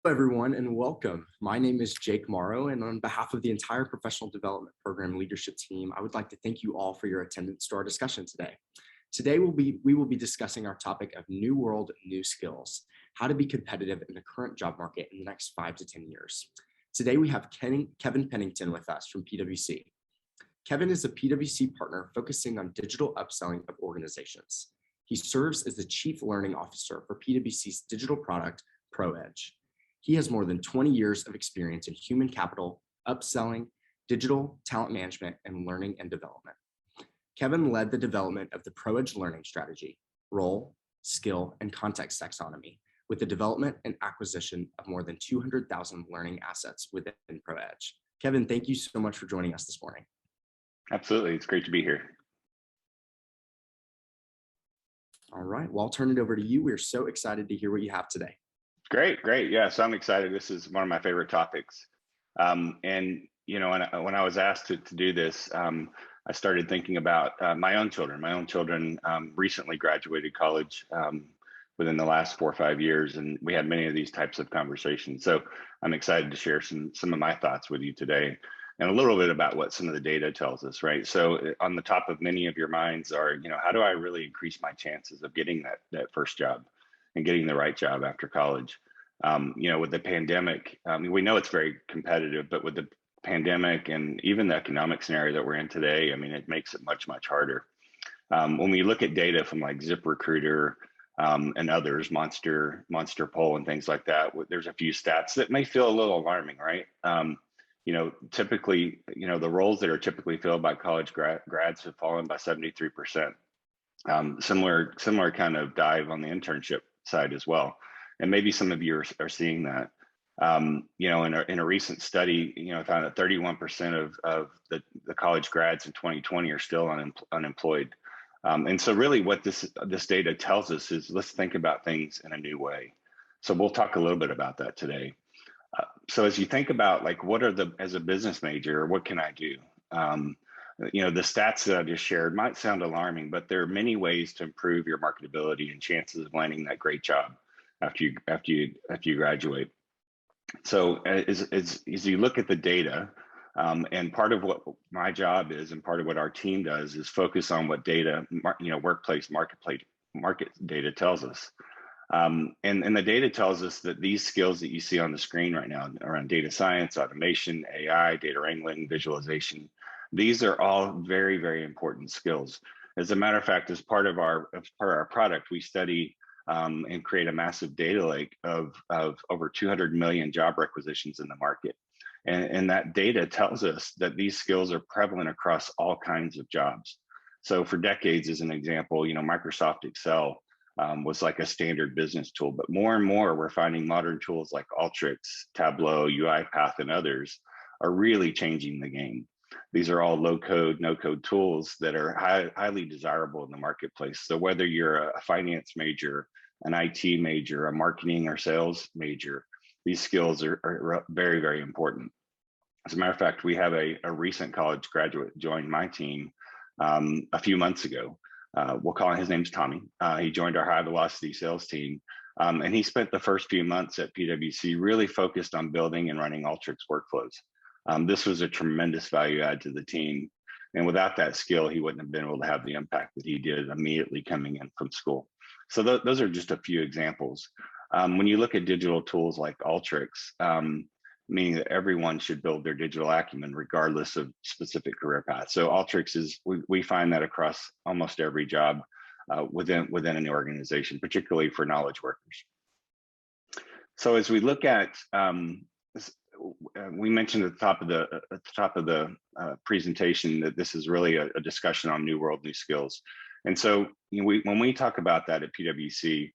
Hello, everyone, and welcome. My name is Jake Morrow, and on behalf of the entire Professional Development Program leadership team, I would like to thank you all for your attendance to our discussion today. Today, we will be discussing our topic of new world, new skills, how to be competitive in the current job market in the next 5 to 10 years. Today, we have Kevin Pennington with us from PwC. Kevin is a PwC partner focusing on digital upselling of organizations. He serves as the Chief Learning Officer for PwC's digital product, ProEdge. He has more than 20 years of experience in human capital, upselling, digital talent management, and learning and development. Kevin led the development of the ProEdge learning strategy, role, skill, and context taxonomy, with the development and acquisition of more than 200,000 learning assets within ProEdge. Kevin, thank you so much for joining us this morning. Absolutely, it's great to be here. All right, well, I'll turn it over to you. We're so excited to hear what you have today. Great. Yeah, so I'm excited. This is one of my favorite topics. And you know, when I was asked to do this, I started thinking about my own children. My own children recently graduated college within the last 4 or 5 years, and we had many of these types of conversations. So I'm excited to share some of my thoughts with you today, and a little bit about what some of the data tells us, right? So on the top of many of your minds are, you know, how do I really increase my chances of getting that first job and getting the right job after college? You know, with the pandemic, we know it's very competitive, but with the pandemic and even the economic scenario that we're in today, I mean, it makes it much harder. When we look at data from like ZipRecruiter and others, Monster Poll and things like that, there's a few stats that may feel a little alarming, right? You know, typically, you know, the roles that are typically filled by college grads have fallen by 73%. Similar kind of dive on the internship side as well. And maybe some of you are seeing that. You know, in a recent study, you know, found that 31% of the college grads in 2020 are still unemployed. And so really what this data tells us is let's think about things in a new way. So we'll talk a little bit about that today. So as you think about like, as a business major, what can I do? You know, the stats that I just shared might sound alarming, but there are many ways to improve your marketability and chances of landing that great job after you graduate. So as you look at the data, and part of what my job is, and part of what our team does, is focus on what data, you know, market data tells us. And the data tells us that these skills that you see on the screen right now around data science, automation, AI, data wrangling, visualization, these are all very important skills. As a matter of fact, as part of our product, we study and create a massive data lake of over 200 million job requisitions in the market. And that data tells us that these skills are prevalent across all kinds of jobs. So for decades, as an example, you know, Microsoft Excel was like a standard business tool, but more and more we're finding modern tools like Alteryx, Tableau, UiPath, and others are really changing the game. These are all low code, no code tools that are highly desirable in the marketplace. So whether you're a finance major, an IT major, a marketing or sales major, these skills are very important. As a matter of fact, we have a recent college graduate join my team a few months ago. We'll call his name's Tommy. He joined our high velocity sales team. And he spent the first few months at PwC really focused on building and running Alteryx workflows. This was a tremendous value add to the team. And without that skill, he wouldn't have been able to have the impact that he did immediately coming in from school. So those are just a few examples. When you look at digital tools like Alteryx, meaning that everyone should build their digital acumen regardless of specific career path. So Alteryx is, we find that across almost every job within an organization, particularly for knowledge workers. So as we look at, we mentioned at the top of the presentation that this is really a discussion on new world, new skills. And so when we talk about that at PwC,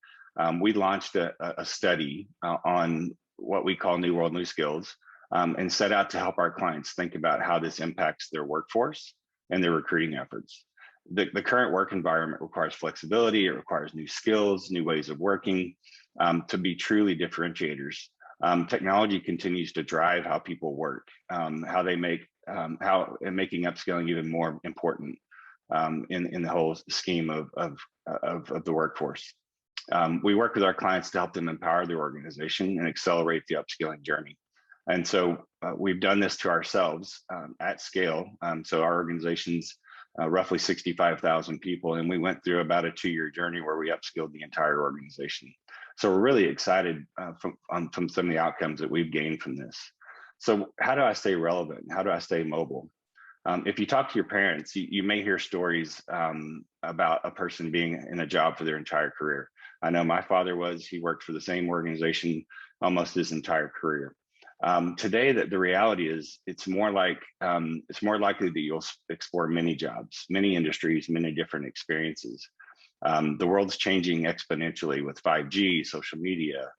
we launched a study on what we call new world, new skills, and set out to help our clients think about how this impacts their workforce and their recruiting efforts. The current work environment requires flexibility, it requires new skills, new ways of working to be truly differentiators. Technology continues to drive how people work, how they make, making upskilling even more important in the whole scheme of the workforce. We work with our clients to help them empower their organization and accelerate the upskilling journey. And so we've done this to ourselves at scale. So our organization's roughly 65,000 people, and we went through about a 2-year journey where we upskilled the entire organization. So we're really excited from some of the outcomes that we've gained from this. So how do I stay relevant? How do I stay mobile? If you talk to your parents, you may hear stories about a person being in a job for their entire career. I know my father he worked for the same organization almost his entire career. Today, the reality is it's more likely that you'll explore many jobs, many industries, many different experiences. The world's changing exponentially with 5G, social media,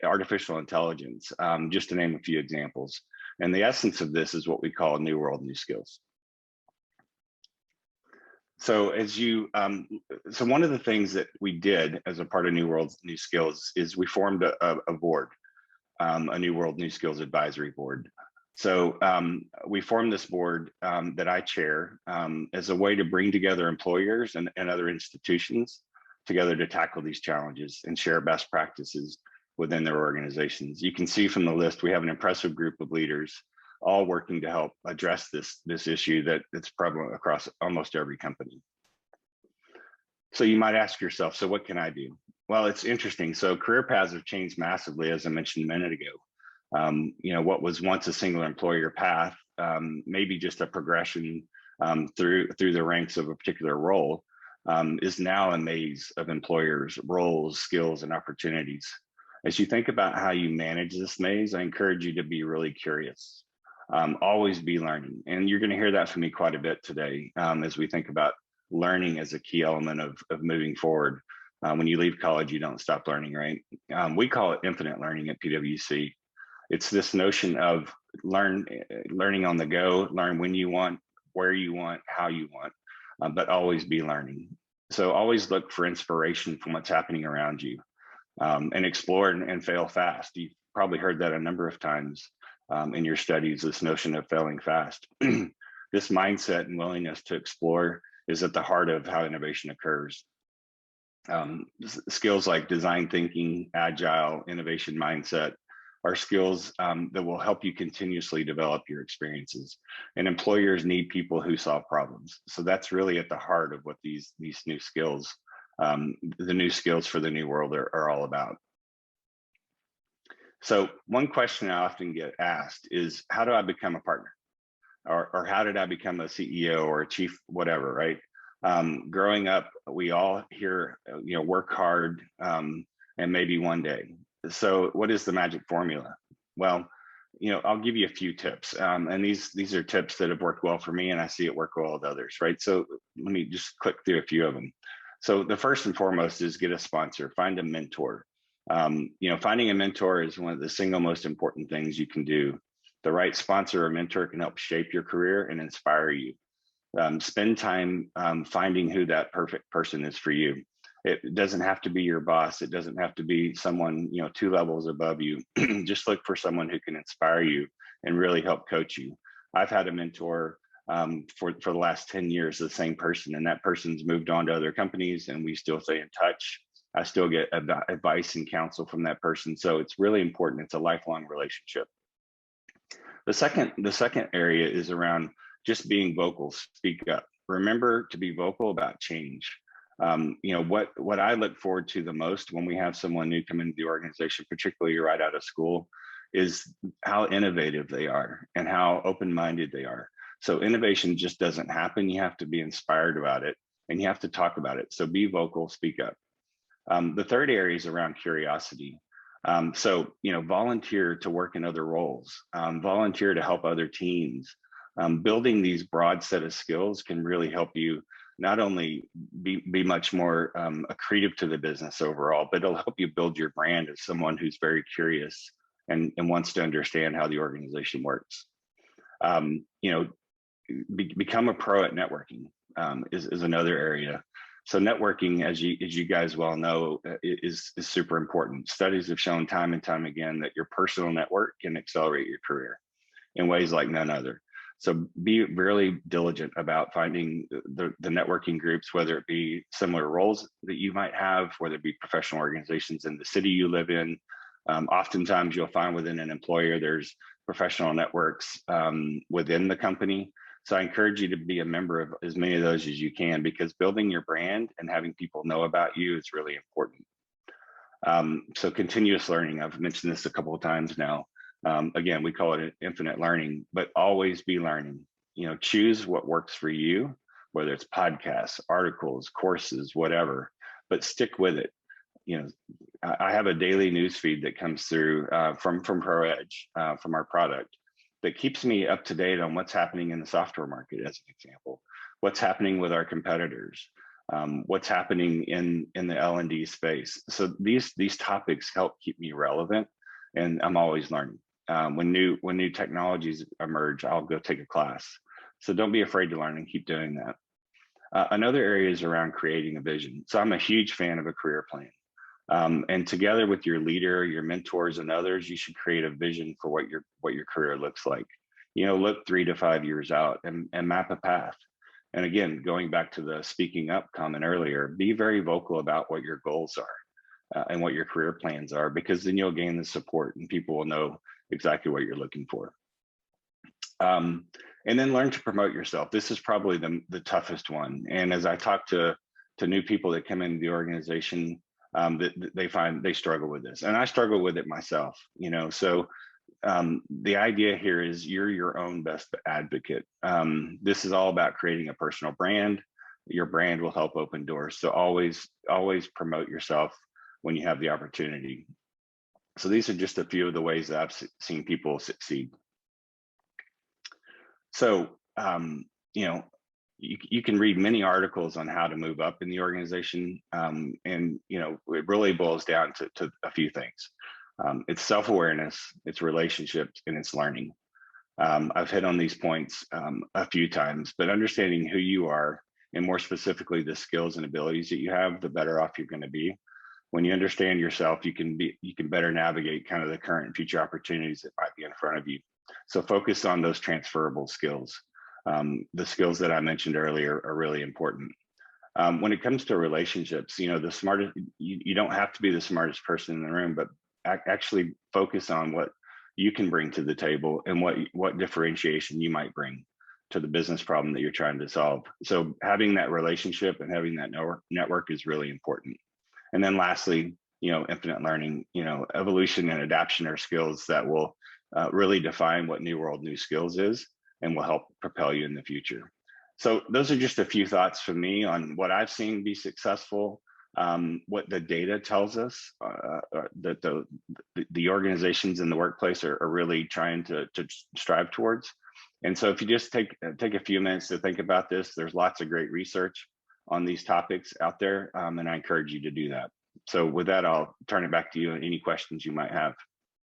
artificial intelligence, just to name a few examples. And the essence of this is what we call new world, new skills. So so one of the things that we did as a part of New World, New Skills is we formed a board, a New World, New Skills Advisory Board. So we formed this board that I chair as a way to bring together employers and other institutions together to tackle these challenges and share best practices within their organizations. You can see from the list, we have an impressive group of leaders all working to help address this issue that's prevalent across almost every company. So you might ask yourself, so what can I do? Well, it's interesting. So career paths have changed massively, as I mentioned a minute ago. What was once a single employer path, maybe just a progression through the ranks of a particular role, is now a maze of employers, roles, skills, and opportunities. As you think about how you manage this maze, I encourage you to be really curious. Always be learning. And you're going to hear that from me quite a bit today as we think about learning as a key element of moving forward. When you leave college, you don't stop learning, right? We call it infinite learning at PwC. It's this notion of learning on the go, learn when you want, where you want, how you want, but always be learning. So always look for inspiration from what's happening around you and explore and fail fast. You've probably heard that a number of times in your studies, this notion of failing fast. This mindset and willingness to explore is at the heart of how innovation occurs. Skills like design thinking, agile, innovation mindset are skills that will help you continuously develop your experiences. And employers need people who solve problems. So that's really at the heart of what these new skills, the new skills for the new world are all about. So one question I often get asked is, how do I become a partner? Or how did I become a CEO or a chief, whatever, right? Growing up, we all hear, work hard and maybe one day. So what is the magic formula? Well, I'll give you a few tips. And these are tips that have worked well for me, and I see it work well with others, right? So let me just click through a few of them. So the first and foremost is get a sponsor, find a mentor. Finding a mentor is one of the single most important things you can do. The right sponsor or mentor can help shape your career and inspire you. Spend time finding who that perfect person is for you. It doesn't have to be your boss. It doesn't have to be someone 2 levels above you. Just look for someone who can inspire you and really help coach you. I've had a mentor for the last 10 years, the same person, and that person's moved on to other companies, and we still stay in touch. I still get advice and counsel from that person. So it's really important. It's a lifelong relationship. The second area is around just being vocal, speak up. Remember to be vocal about change. What I look forward to the most when we have someone new come into the organization, particularly right out of school, is how innovative they are and how open-minded they are. So innovation just doesn't happen. You have to be inspired about it and you have to talk about it. So be vocal, speak up. The third area is around curiosity. Volunteer to work in other roles, volunteer to help other teams. Building these broad set of skills can really help you not only be much more accretive to the business overall, but it'll help you build your brand as someone who's very curious and wants to understand how the organization works. Become a pro at networking is another area. So networking, as you guys well know, is super important. Studies have shown time and time again that your personal network can accelerate your career in ways like none other. So be really diligent about finding the networking groups, whether it be similar roles that you might have, whether it be professional organizations in the city you live in. Oftentimes you'll find within an employer, there's professional networks within the company. So I encourage you to be a member of as many of those as you can, because building your brand and having people know about you is really important. So continuous learning, I've mentioned this a couple of times now. Again, we call it infinite learning, but always be learning. Choose what works for you, whether it's podcasts, articles, courses, whatever, but stick with it. I have a daily news feed that comes through from ProEdge, from our product, that keeps me up to date on what's happening in the software market, as an example, what's happening with our competitors, what's happening in the L&D space. So these topics help keep me relevant, and I'm always learning. When new technologies emerge, I'll go take a class. So don't be afraid to learn and keep doing that. Another area is around creating a vision. So I'm a huge fan of a career plan. And together with your leader, your mentors, and others, you should create a vision for what your career looks like. Look 3 to 5 years out and map a path. And again, going back to the speaking up comment earlier, be very vocal about what your goals are and what your career plans are, because then you'll gain the support and people will know exactly what you're looking for. And then learn to promote yourself. This is probably the toughest one. And as I talk to new people that come into the organization, they find they struggle with this, and I struggle with it myself. So the idea here is you're your own best advocate. This is all about creating a personal brand. Your brand will help open doors. So always promote yourself when you have the opportunity. So these are just a few of the ways that I've seen people succeed. So you can read many articles on how to move up in the organization, and it really boils down to a few things. It's self-awareness, it's relationships, and it's learning. I've hit on these points a few times, but understanding who you are, and more specifically the skills and abilities that you have, the better off you're going to be. When you understand yourself, you can better navigate kind of the current and future opportunities that might be in front of you. So focus on those transferable skills. The skills that I mentioned earlier are really important. When it comes to relationships, the smartest, you don't have to be the smartest person in the room, but actually focus on what you can bring to the table and what differentiation you might bring to the business problem that you're trying to solve. So having that relationship and having that network is really important. And then lastly, infinite learning, evolution and adaptation are skills that will really define what New World New Skills is and will help propel you in the future. So those are just a few thoughts from me on what I've seen be successful, what the data tells us that the organizations in the workplace are really trying to strive towards. And so if you just take a few minutes to think about this, there's lots of great research on these topics out there, and I encourage you to do that. So with that, I'll turn it back to you and any questions you might have.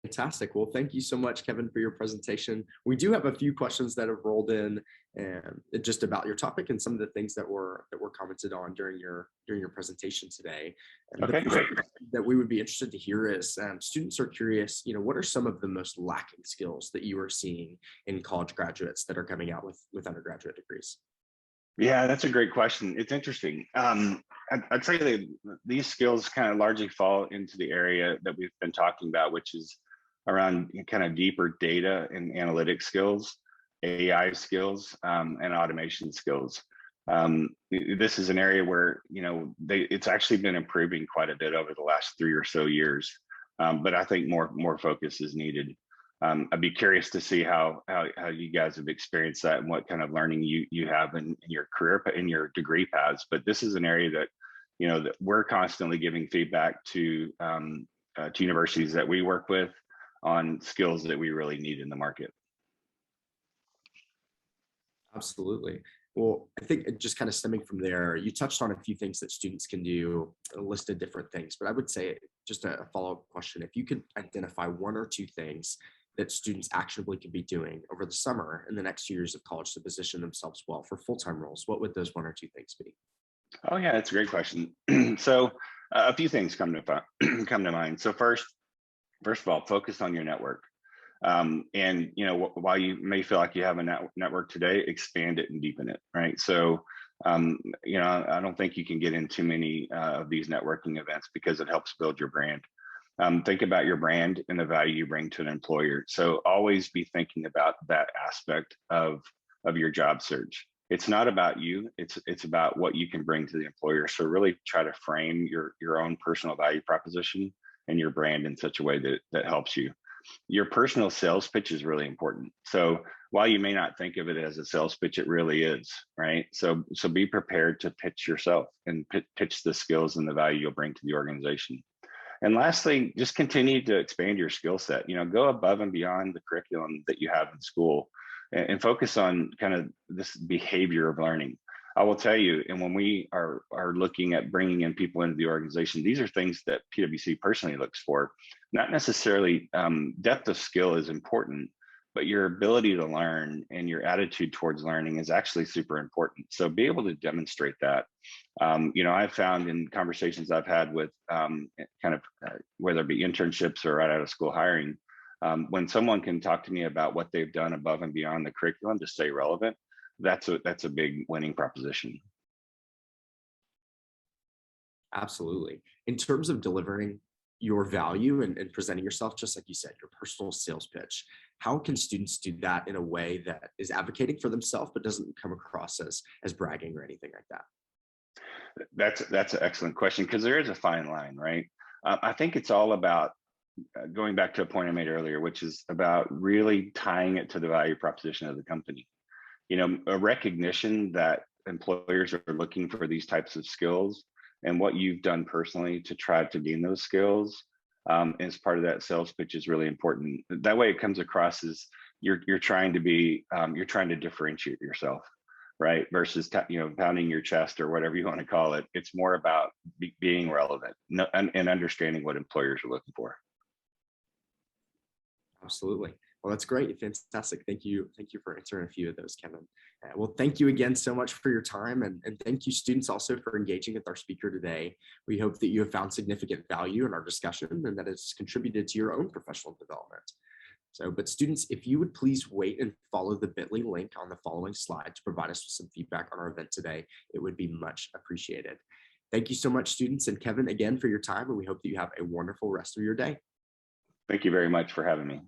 Fantastic. Well, thank you so much, Kevin, for your presentation. We do have a few questions that have rolled in, and just about your topic and some of the things that were commented on during your presentation today. And okay, great. That we would be interested to hear is students are curious, what are some of the most lacking skills that you are seeing in college graduates that are coming out with undergraduate degrees? Yeah, that's a great question. It's interesting. I'd say that these skills kind of largely fall into the area that we've been talking about, which is around kind of deeper data and analytics skills, AI skills, and automation skills. This is an area where it's actually been improving quite a bit over the last 3 or so years, but I think more focus is needed. I'd be curious to see how you guys have experienced that and what kind of learning you have in your career, in your degree paths. But this is an area that that we're constantly giving feedback to universities that we work with on skills that we really need in the market. Absolutely. Well, I think just kind of stemming from there, you touched on a few things that students can do, listed different things, but I would say just a follow-up question, if you could identify 1 or 2 things that students actionably could be doing over the summer and the next 2 years of college to position themselves well for full-time roles, what would those 1 or 2 things be? Oh yeah, that's a great question. So a few things come to mind. So first of all, focus on your network. And while you may feel like you have a network today, expand it and deepen it, right? So I don't think you can get in too many of these networking events because it helps build your brand. Think about your brand and the value you bring to an employer. So always be thinking about that aspect of your job search. It's not about you, it's about what you can bring to the employer. So really try to frame your own personal value proposition and your brand in such a way that helps you. Your personal sales pitch is really important. So while you may not think of it as a sales pitch, it really is, right? So be prepared to pitch yourself and pitch the skills and the value you'll bring to the organization. And lastly, just continue to expand your skill set. Go above and beyond the curriculum that you have in school and focus on kind of this behavior of learning. I will tell you, and when we are looking at bringing in people into the organization, these are things that PwC personally looks for. Not necessarily depth of skill is important, but your ability to learn and your attitude towards learning is actually super important. So be able to demonstrate that. I've found in conversations I've had with whether it be internships or right out of school hiring, when someone can talk to me about what they've done above and beyond the curriculum to stay relevant, that's a big winning proposition. Absolutely. In terms of delivering your value and presenting yourself, just like you said, your personal sales pitch, how can students do that in a way that is advocating for themselves, but doesn't come across as bragging or anything like that? That's an excellent question, because there is a fine line, right? I think it's all about going back to a point I made earlier, which is about really tying it to the value proposition of the company. A recognition that employers are looking for these types of skills, and what you've done personally to try to gain those skills as part of that sales pitch is really important. That way it comes across as you're trying to differentiate yourself, right? Versus pounding your chest or whatever you want to call it. It's more about being relevant and understanding what employers are looking for. Absolutely. Well, that's great. Fantastic. Thank you. Thank you for answering a few of those, Kevin. Well, thank you again so much for your time. And thank you, students, also for engaging with our speaker today. We hope that you have found significant value in our discussion and that it's contributed to your own professional development. But students, if you would please wait and follow the bit.ly link on the following slide to provide us with some feedback on our event today, it would be much appreciated. Thank you so much, students, and Kevin, again, for your time. And we hope that you have a wonderful rest of your day. Thank you very much for having me.